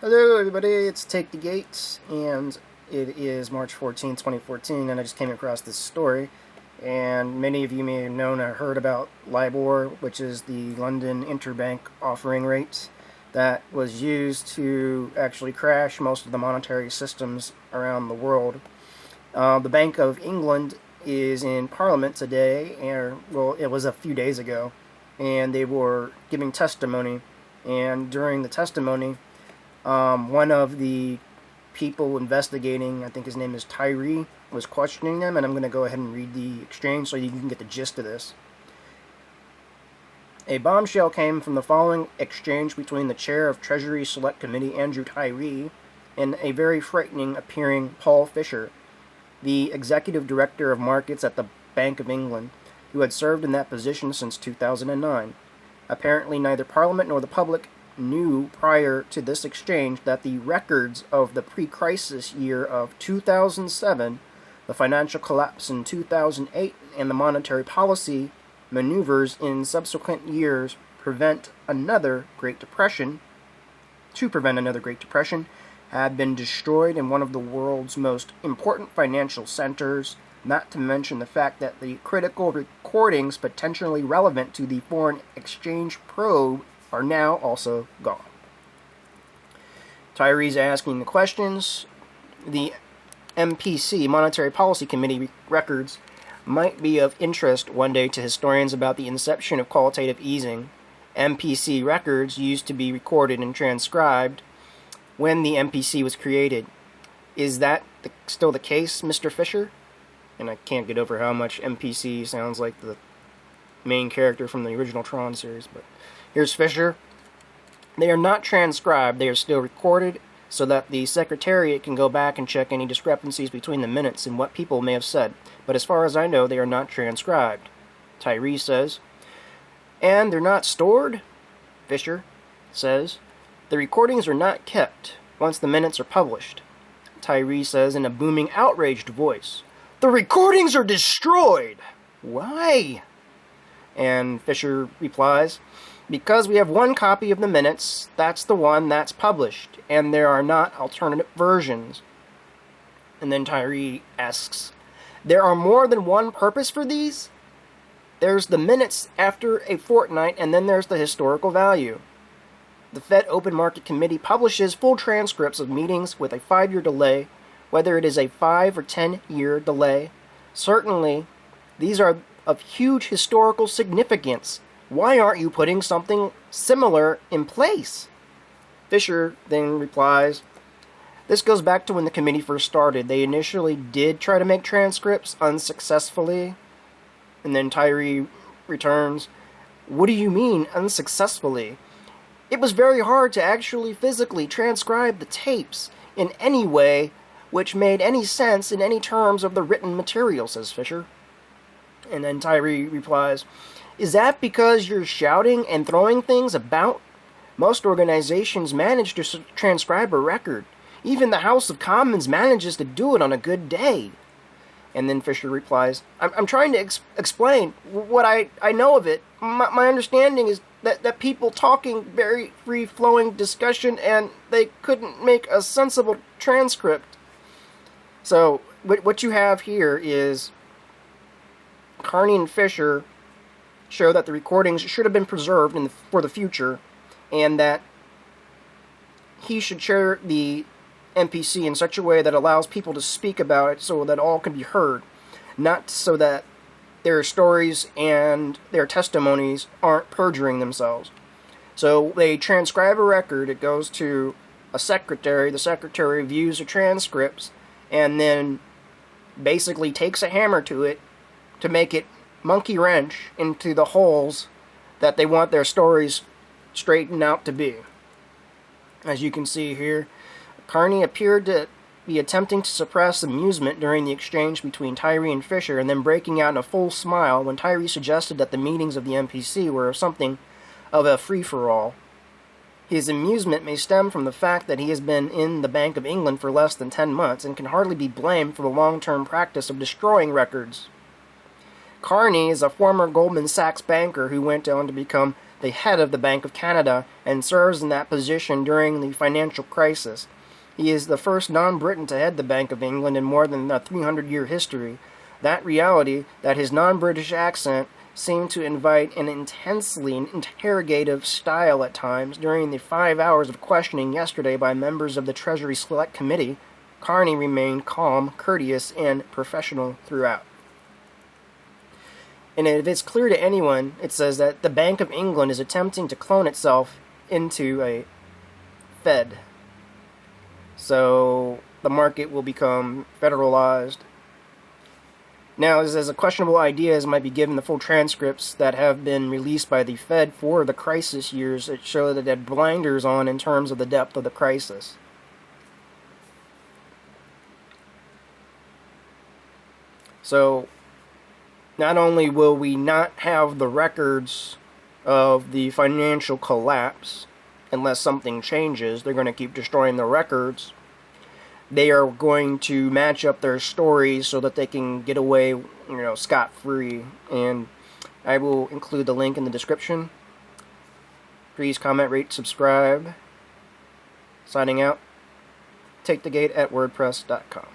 Hello everybody, it's Take the Gates, and it is March 14th, 2014, and I just came across this story, and many of you may have known or heard about LIBOR, which is the London Interbank offering rate that was used to actually crash most of the monetary systems around the world. The Bank of England is in Parliament today, it was a few days ago, and they were giving testimony, and during the testimony, one of the people investigating, I think his name is Tyrie, was questioning them, and I'm going to go ahead and read the exchange so you can get the gist of this. A bombshell came from the following exchange between the chair of Treasury Select Committee, Andrew Tyrie, and a very frightening appearing Paul Fisher, the executive director of markets at the Bank of England, who had served in that position since 2009. Apparently neither Parliament nor the public knew prior to this exchange that the records of the pre-crisis year of 2007, the financial collapse in 2008, and the monetary policy maneuvers in subsequent years to prevent another Great Depression, had been destroyed in one of the world's most important financial centers, not to mention the fact that the critical recordings potentially relevant to the foreign exchange probe are now also gone. Tyrie's asking the questions. The MPC, Monetary Policy Committee records, might be of interest one day to historians about the inception of qualitative easing. MPC records used to be recorded and transcribed when the MPC was created. Is that still the case, Mr. Fisher? And I can't get over how much MPC sounds like the main character from the original Tron series, but here's Fisher. They are not transcribed, they are still recorded, so that the secretariat can go back and check any discrepancies between the minutes and what people may have said. But as far as I know, they are not transcribed. Tyrie says. And they're not stored? Fisher says. The recordings are not kept once the minutes are published. Tyrie says in a booming, outraged voice. The recordings are destroyed! Why? And Fisher replies, because we have one copy of the minutes, that's the one that's published, and there are not alternate versions. And then Tyrie asks, there are more than one purpose for these? There's the minutes after a fortnight, and then there's the historical value. The Fed Open Market Committee publishes full transcripts of meetings with a 5-year delay, whether it is a 5 or 10-year delay. Certainly, these are of huge historical significance. Why aren't you putting something similar in place? Fisher then replies, this goes back to when the committee first started. They initially did try to make transcripts unsuccessfully. And then Tyrie returns, what do you mean unsuccessfully? It was very hard to actually physically transcribe the tapes in any way which made any sense in any terms of the written material, says Fisher. And then Tyrie replies, is that because you're shouting and throwing things about? Most organizations manage to transcribe a record. Even the House of Commons manages to do it on a good day. And then Fisher replies, I'm trying to explain what I know of it. My understanding is that people talking very free-flowing discussion, and they couldn't make a sensible transcript. So what you have here is Carney and Fisher show that the recordings should have been preserved for the future, and that he should share the MPC in such a way that allows people to speak about it so that all can be heard, not so that their stories and their testimonies aren't perjuring themselves. So they transcribe a record, it goes to a secretary, the secretary views the transcripts, and then basically takes a hammer to it to make it monkey wrench into the holes that they want their stories straightened out to be. As you can see here, Carney appeared to be attempting to suppress amusement during the exchange between Tyrie and Fisher, and then breaking out in a full smile when Tyrie suggested that the meetings of the MPC were something of a free-for-all. His amusement may stem from the fact that he has been in the Bank of England for less than 10 months and can hardly be blamed for the long-term practice of destroying records. Carney is a former Goldman Sachs banker who went on to become the the head of the Bank of Canada and serves in that position during the financial crisis. He is the first non-Briton to head the Bank of England in more than a 300-year history. That reality, that his non-British accent seemed to invite an intensely interrogative style at times during the 5 hours of questioning yesterday by members of the Treasury Select Committee, Carney remained calm, courteous, and professional throughout. And if it's clear to anyone, it says that the Bank of England is attempting to clone itself into a Fed. So the market will become federalized. Now, as a questionable ideas might be given the full transcripts that have been released by the Fed for the crisis years that show that they had blinders on in terms of the depth of the crisis. So, not only will we not have the records of the financial collapse unless something changes, they're going to keep destroying the records. They are going to match up their stories so that they can get away, scot-free. And I will include the link in the description. Please comment, rate, subscribe. Signing out. TakeTheGate at WordPress.com.